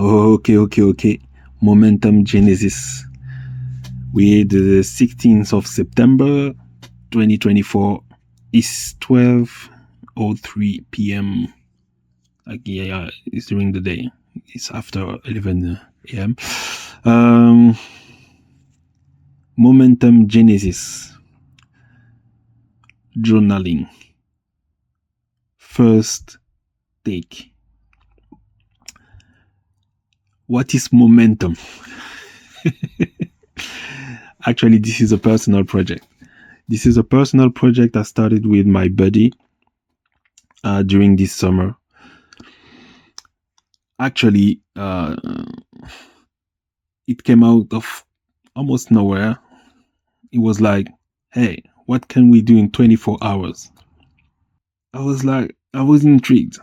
Okay. Momentum Genesis. We're the 16th of September 2024. It's 12:03 p.m. Yeah, it's during the day. It's after 11 a.m. Momentum Genesis. Journaling. First take. What is momentum? Actually, this is a personal project. This is a personal project I started with my buddy during this summer. Actually, it came out of almost nowhere. It was like, hey, what can we do in 24 hours? I was intrigued.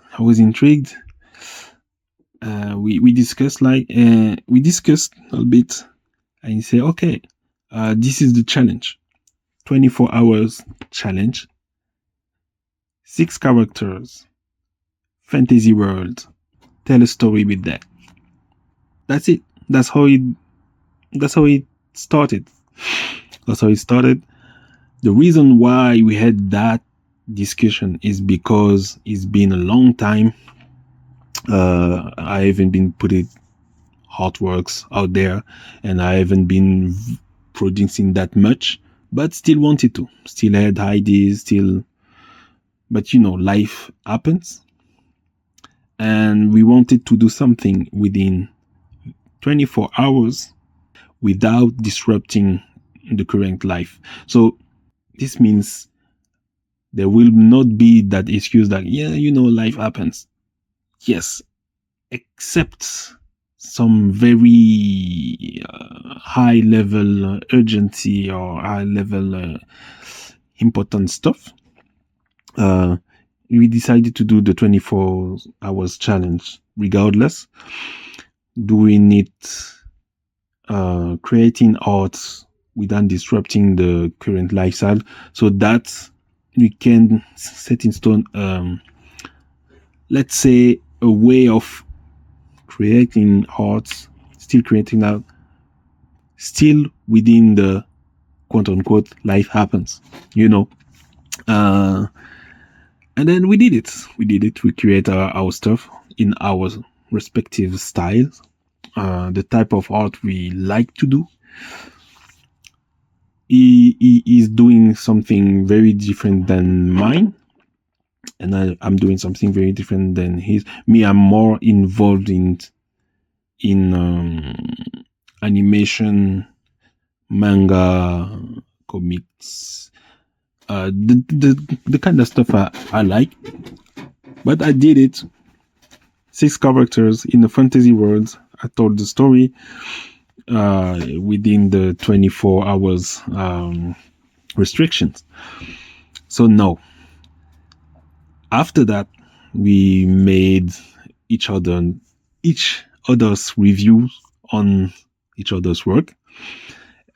We discussed a bit, and he said, okay, this is the challenge. 24 hours challenge. 6 characters. Fantasy world. Tell a story with that. That's it. That's how it started. The reason why we had that discussion is because it's been a long time. I haven't been putting artworks out there, and I haven't been producing that much, but still wanted to. Still had ideas, but life happens. And we wanted to do something within 24 hours without disrupting the current life. So this means there will not be that excuse that, life happens. Yes, except some very high level urgency or high level important stuff. We decided to do the 24 hours challenge regardless. Doing it, creating art without disrupting the current lifestyle, so that we can set in stone, let's say, a way of creating art, still creating art, still within the quote-unquote life happens, and then we did it. We create our stuff in our respective styles, the type of art we like to do. He is doing something very different than mine, and I'm doing something very different than his. Me, I'm more involved in animation, manga, comics, the kind of stuff I like. But I did it. 6 characters in the fantasy world. I told the story within the 24 hours restrictions. So no. After that, we made each other's reviews on each other's work,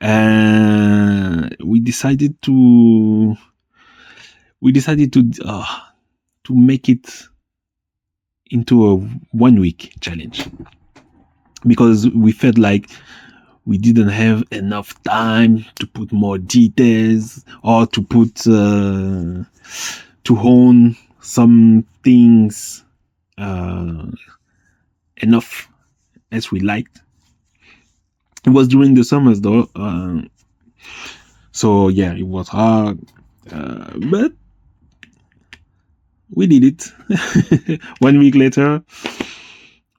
and we decided to make it into a 1-week challenge, because we felt like we didn't have enough time to put more details or to put to hone some things enough as we liked. It was during the summers though, so yeah, it was hard, but we did it. 1 week later,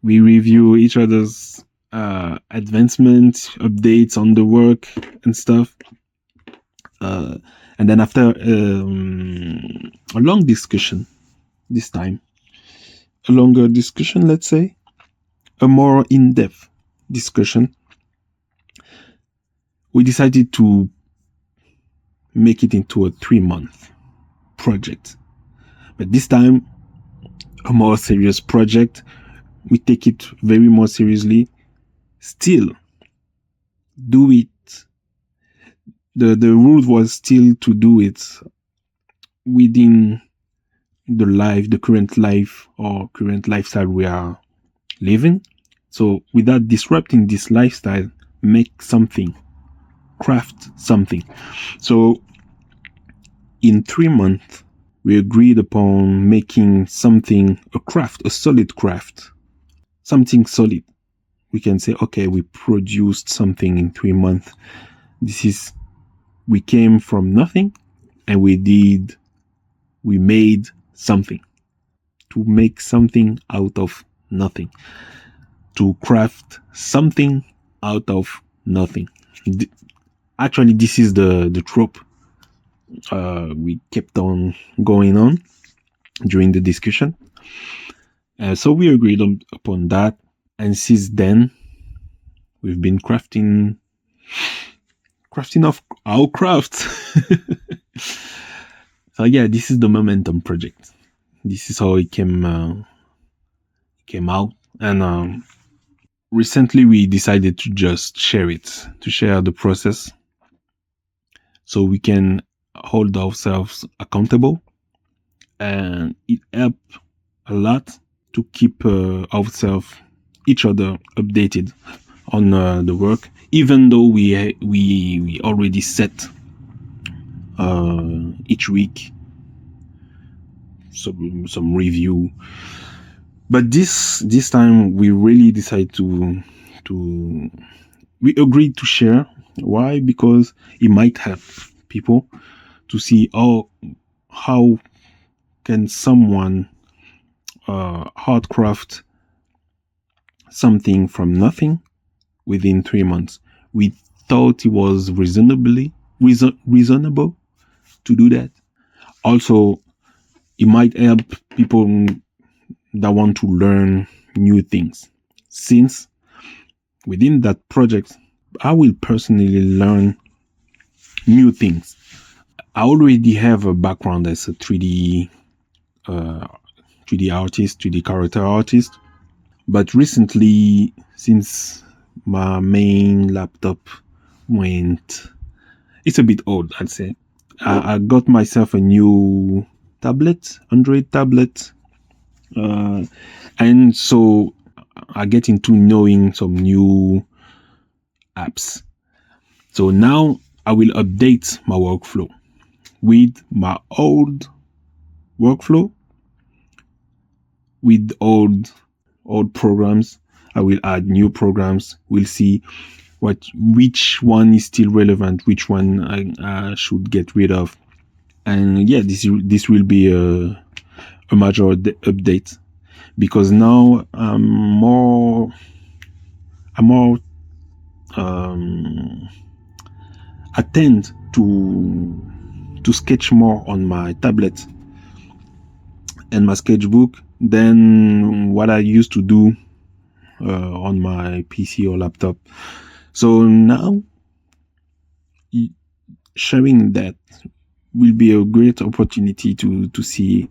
we review each other's advancements, updates on the work and stuff. And then after a long discussion, this time, a longer discussion, let's say, a more in-depth discussion, we decided to make it into a 3-month project. But this time, a more serious project. We take it very more seriously. Still, do it. The rule was still to do it within the current life or current lifestyle we are living. So without disrupting this lifestyle, make something, craft something. So in 3 months, we agreed upon making something, a craft, a solid craft, something solid. We can say, okay, we produced something in 3 months. We came from nothing and we made something. To make something out of nothing. To craft something out of nothing. Actually, this is the trope we kept on going on during the discussion. So we agreed upon that. And since then, we've been crafting of our craft. So yeah, this is the Momentum project. This is how it came out. And recently we decided to just share it, to share the process, so we can hold ourselves accountable. And it helped a lot to keep each other updated on the work, even though we already set each week some review. But this time we really decided to we agreed to share. Why? Because it might help people to see how can someone hardcraft something from nothing within 3 months. We thought it was reasonable to do that. Also, it might help people that want to learn new things, since within that project I will personally learn new things. I already have a background as a 3D artist, 3D character artist. But recently, since my main laptop it's a bit old, I'd say. I got myself a new tablet, Android tablet. And so I get into knowing some new apps. So now I will update my workflow with my old workflow, with old programs. I will add new programs. We'll see which one is still relevant, which one I should get rid of. And yeah, this will be a major update, because now I'm more attend to sketch more on my tablet and my sketchbook than what I used to do on my PC or laptop. So now sharing that will be a great opportunity to see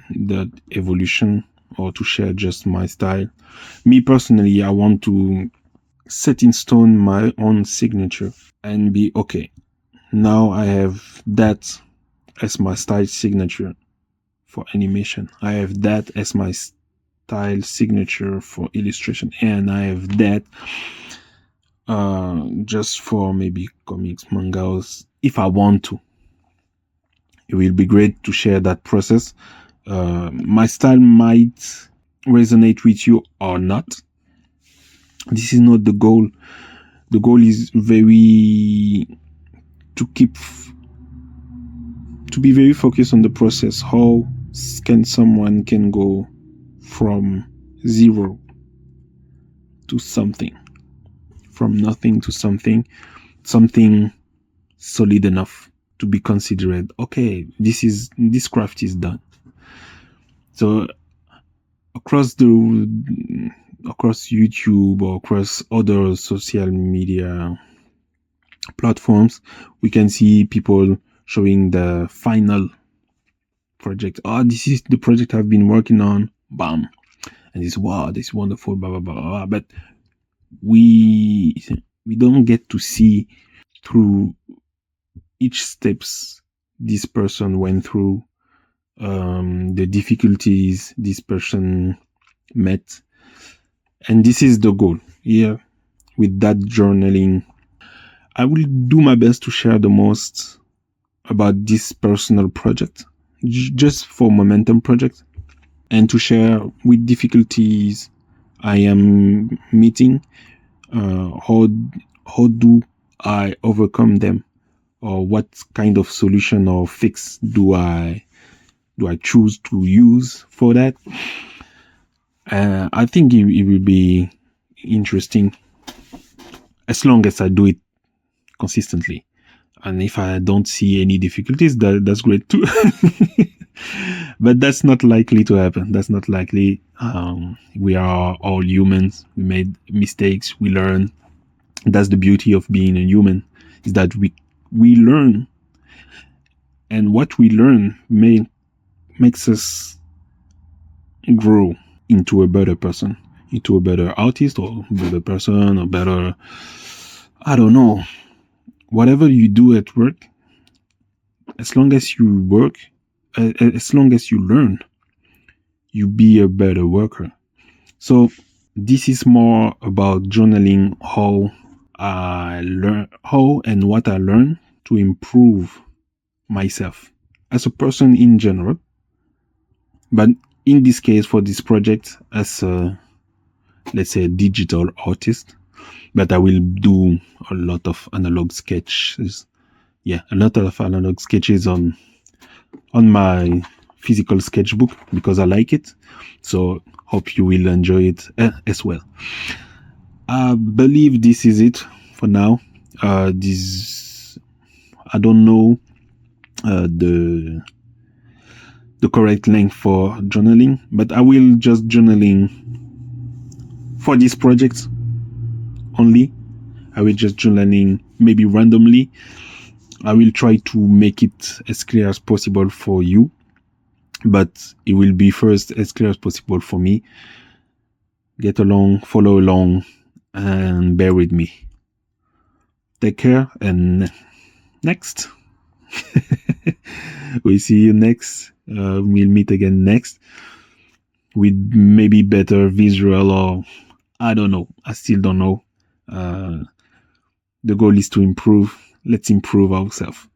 that evolution, or to share just my style. Me personally, I want to set in stone my own signature and be okay. Now I have that as my style signature for animation. I have that as my style signature for illustration, and I have that just for maybe comics, mangas, if I want to. It will be great to share that process. My style might resonate with you or not. This is not the goal. The goal is to be very focused on the process. How can someone go from zero to something, from nothing to something solid enough to be considered, okay, this craft is done. So across YouTube or across other social media platforms, we can see people showing the final project. This is the project I've been working on. Bam. And it's, wow, this is wonderful, blah, blah, blah, blah. But we don't get to see through each steps this person went through, the difficulties this person met, And this is the goal here with that journaling. I will do my best to share the most about this personal project, just for momentum project, and to share with difficulties I am meeting, how do I overcome them, or what kind of solution or fix do I choose to use for that. I think it will be interesting as long as I do it consistently. And if I don't see any difficulties, that's great too. But that's not likely to happen. That's not likely. We are all humans. We made mistakes. We learn. That's the beauty of being a human, is that we learn, and what we learn makes us grow into a better person, into a better artist, or better person, or better, I don't know, whatever you do at work. As long as you work, as long as you learn, you be a better worker. So this is more about journaling, how and what I learn to improve myself as a person in general. But in this case, for this project, as a, let's say, a digital artist, but I will do a lot of analog sketches. Yeah, a lot of analog sketches on my physical sketchbook because I like it. So hope you will enjoy it as well. I believe this is it for now. This, I don't know the correct length for journaling, but I will just journaling for this project only. I will just journaling maybe randomly. I will try to make it as clear as possible for you, but it will be first as clear as possible for me. Get along, follow along, and bear with me. Take care, and next. We see you next. We'll meet again next with maybe better visual, or I don't know. I still don't know. The goal is to improve. Let's improve ourselves.